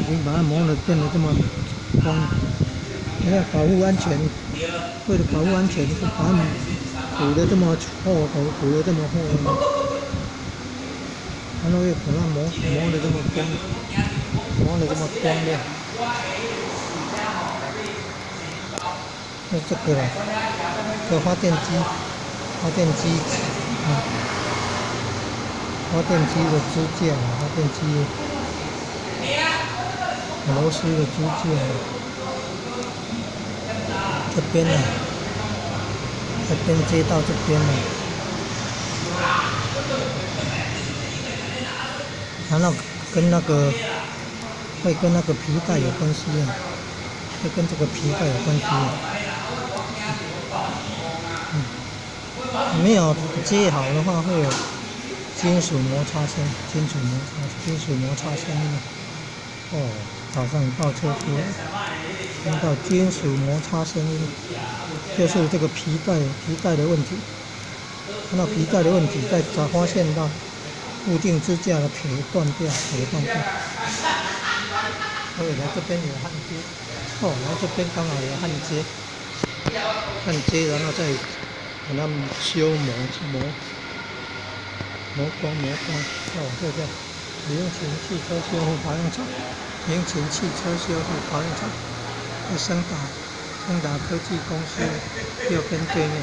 已经把它磨得变得这么光。你看，保护安全，为了保护安全，就把它涂得这么厚，涂得这么厚，然后又把它磨得这么光，磨得这么光亮。那这个了，这发电机，发电机的支架，发电机螺丝的支架。这边呢，这边接到这边了，然后跟那个会跟那个皮带有关系啊，会跟这个皮带有关系啊。没有接好的话，会有金属摩擦声，金属摩擦声音。哦，早上倒车出来，听到金属摩擦声音，就是这个皮带的问题。看到皮带的问题，才发现到固定支架的铁断掉。所以来这边有焊接，来这边刚好有焊接，然后再把它磨光。这叫林群汽车修护保养厂，林群汽车修护保养厂，在升达科技公司右边对面。